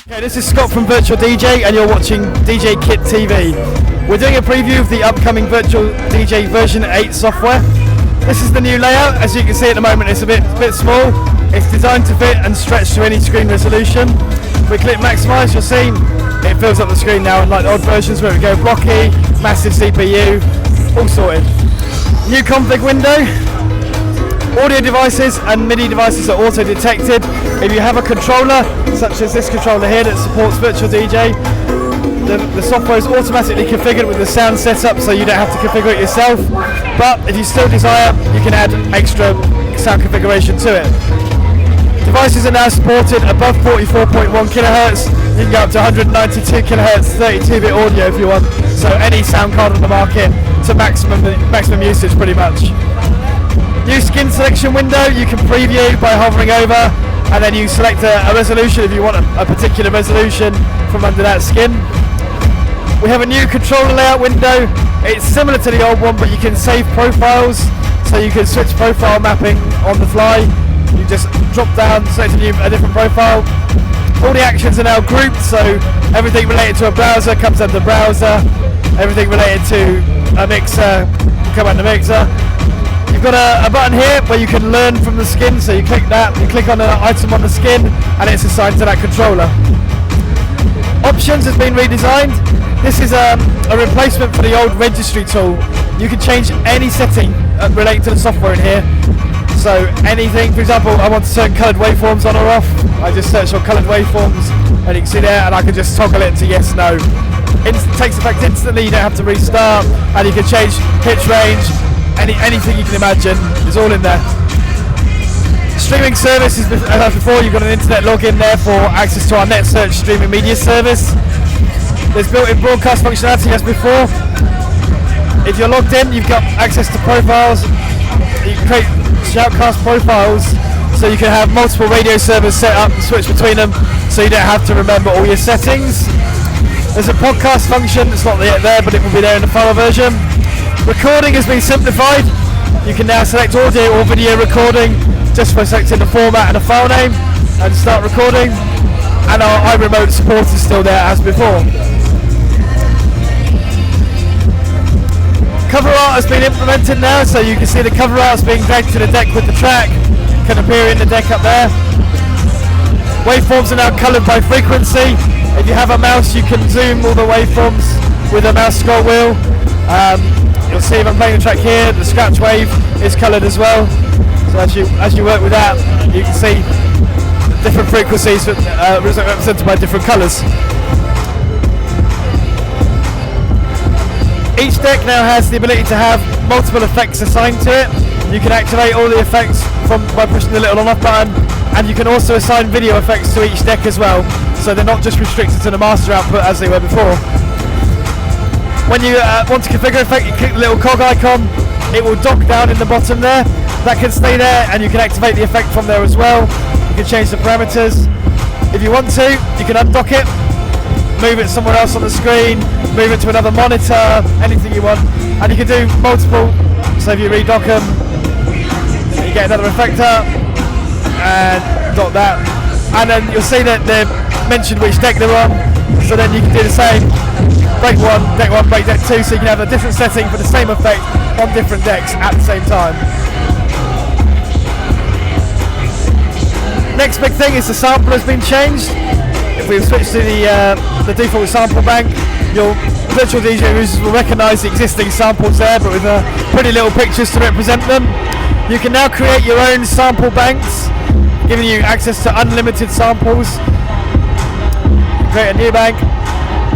Okay, this is Scott from Virtual DJ and you're watching DJ Kit TV. We're doing a preview of the upcoming Virtual DJ version 8 software. This is the new layout. As you can see at the moment it's a bit small. It's designed to fit and stretch to any screen resolution. If we click maximise, you'll see it fills up the screen now, unlike the old versions where we go blocky, massive CPU, all sorted. New config window. Audio devices and MIDI devices are auto detected. If you have a controller, such as this controller here that supports Virtual DJ, the software is automatically configured with the sound setup, so you don't have to configure it yourself. But if you still desire, you can add extra sound configuration to it. Devices are now supported above 44.1 kHz. You can go up to 192 kHz 32-bit audio if you want. So any sound card on the market to maximum usage pretty much. New skin selection window. You can preview by hovering over, and then you select a resolution if you want a particular resolution from under that skin. We have a new controller layout window. It's similar to the old one, but you can save profiles, so you can switch profile mapping on the fly. You just drop down, select a different profile. All the actions are now grouped, so everything related to a browser comes under browser. Everything related to a mixer will come under mixer. You've got a button here where you can learn from the skin, so you click that, you click on an item on the skin, and it's assigned to that controller. Options has been redesigned. This is a replacement for the old registry tool. You can change any setting relating to the software in here. So anything, for example, I want to turn coloured waveforms on or off. I just search for coloured waveforms, and you can see there, and I can just toggle it to yes, no. It takes effect instantly, you don't have to restart, and you can change pitch range. Anything you can imagine is all in there. Streaming service is, as before, you've got an internet login there for access to our NetSearch streaming media service. There's built-in broadcast functionality as before. If you're logged in, you've got access to profiles. You can create shoutcast profiles, so you can have multiple radio servers set up and switch between them, so you don't have to remember all your settings. There's a podcast function. It's not yet there, but it will be there in the final version. Recording has been simplified. You can now select audio or video recording just by selecting the format and the file name and start recording. And our iRemote support is still there as before. Cover art has been implemented now, so you can see the cover art is being dragged to the deck with the track. Can appear in the deck up there. Waveforms are now coloured by frequency. If you have a mouse, you can zoom all the waveforms with a mouse scroll wheel. You'll see if I'm playing the track here, the scratch wave is coloured as well. So as you work with that, you can see different frequencies represented by different colours. Each deck now has the ability to have multiple effects assigned to it. You can activate all the effects by pushing the little on-off button, and you can also assign video effects to each deck as well. So they're not just restricted to the master output as they were before. When you want to configure effect, you click the little cog icon, it will dock down in the bottom there. That can stay there, and you can activate the effect from there as well. You can change the parameters. If you want to, you can undock it, move it somewhere else on the screen, move it to another monitor, anything you want. And you can do multiple, so if you redock them, you get another effect up, and dock that. And then you'll see that they've mentioned which deck they're on, so then you can do the same. Break 1, deck 1, break deck 2, so you can have a different setting for the same effect on different decks at the same time. Next big thing is the sample has been changed. If we switch to the default sample bank, your virtual DJ users will recognise the existing samples there, but with pretty little pictures to represent them. You can now create your own sample banks, giving you access to unlimited samples. Create a new bank.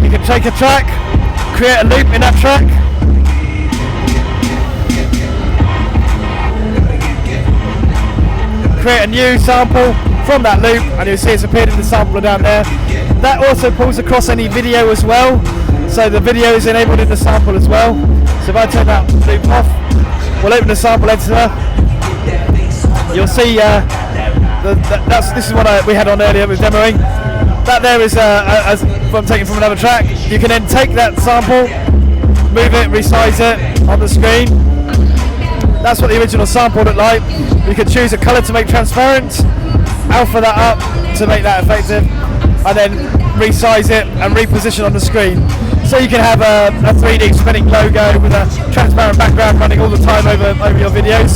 You can take a track, create a loop in that track, create a new sample from that loop, and you'll see it's appeared in the sampler down there. That also pulls across any video as well, so the video is enabled in the sample as well. So if I turn that loop off, we'll open the sample editor. You'll see this is what we had on earlier with demoing. That there is I'm taking from another track. You can then take that sample, move it, resize it on the screen. That's what the original sample looked like. You can choose a colour to make transparent, alpha that up to make that effective. and then resize it and reposition on the screen. So you can have a 3D spinning logo with a transparent background running all the time over your videos.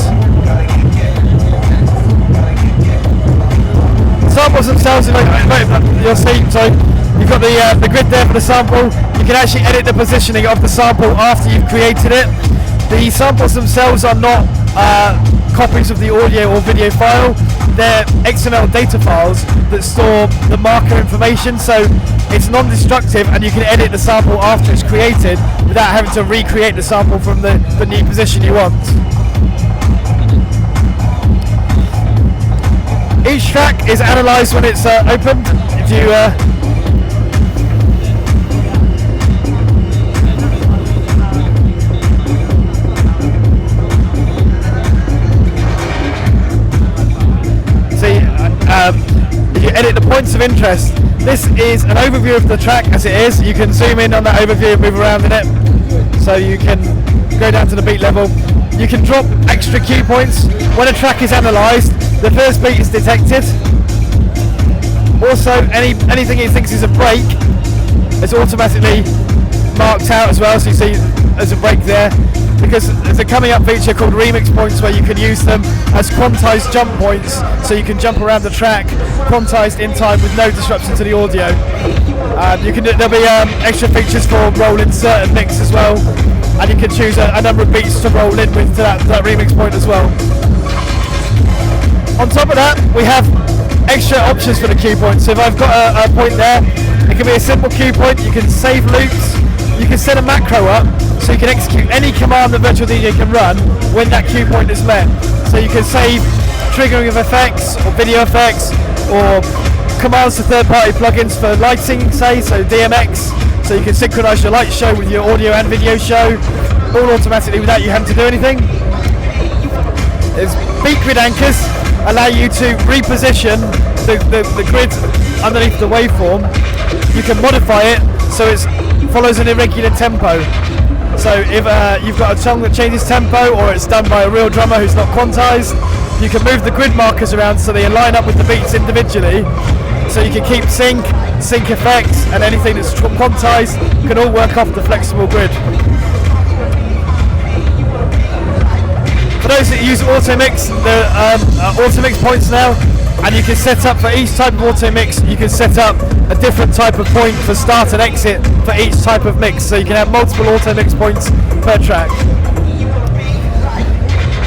Samples themselves, you'll see, so you've got the grid there for the sample. You can actually edit the positioning of the sample after you've created it. The samples themselves are not copies of the audio or video file. They're XML data files that store the marker information, so it's non-destructive and you can edit the sample after it's created without having to recreate the sample from the new position you want. Each track is analysed when it's opened. If you if you edit the points of interest, this is an overview of the track as it is. You can zoom in on that overview and move around in it, so you can go down to the beat level. You can drop extra cue points. When a track is analysed, the first beat is detected. Also, anything it thinks is a break is automatically marked out as well, so you see there's a break there, because there's a coming up feature called remix points where you can use them as quantized jump points, so you can jump around the track quantized in time with no disruption to the audio. There'll be extra features for roll insert and mix as well, and you can choose a number of beats to roll in with to that remix point as well. On top of that, we have extra options for the cue point. So if I've got a point there, it can be a simple cue point. You can save loops. You can set a macro up so you can execute any command that Virtual DJ can run when that cue point is met. So you can save triggering of effects or video effects, or commands to third-party plugins for lighting, say, so DMX. So you can synchronize your light show with your audio and video show, all automatically without you having to do anything. There's beat grid anchors, allow you to reposition the grid underneath the waveform. You can modify it so it follows an irregular tempo. So if you've got a song that changes tempo, or it's done by a real drummer who's not quantized, you can move the grid markers around so they line up with the beats individually. So you can keep sync effects, and anything that's quantized can all work off the flexible grid. For those that use Automix, there are Automix points now, and you can set up for each type of Automix, you can set up a different type of point for start and exit for each type of mix, so you can have multiple Automix points per track.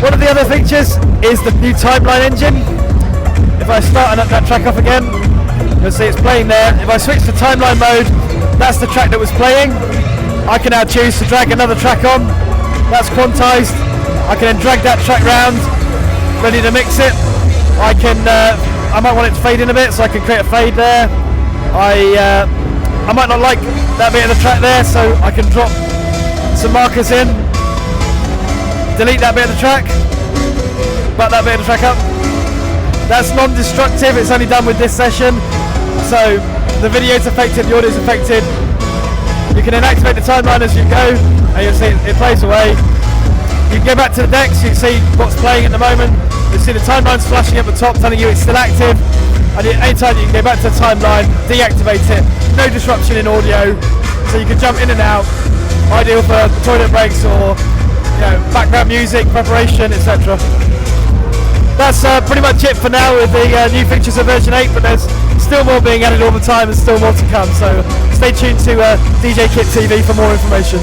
One of the other features is the new timeline engine. If I start that track off again, you'll see it's playing there. If I switch to timeline mode, that's the track that was playing. I can now choose to drag another track on. That's quantized. I can then drag that track round, ready to mix it. I might want it to fade in a bit, so I can create a fade there. I might not like that bit of the track there, so I can drop some markers in, delete that bit of the track, butt that bit of the track up. That's non-destructive, it's only done with this session, so the video's affected, the audio's affected. You can then activate the timeline as you go, and you'll see it plays away. You can go back to the decks, you can see what's playing at the moment. You'll see the timelines flashing at the top telling you it's still active. And anytime you can go back to the timeline, deactivate it. No disruption in audio, so you can jump in and out. Ideal for toilet breaks or background music, preparation, etc. That's pretty much it for now with the new features of version 8, but there's still more being added all the time and still more to come. So stay tuned to DJ Kit TV for more information.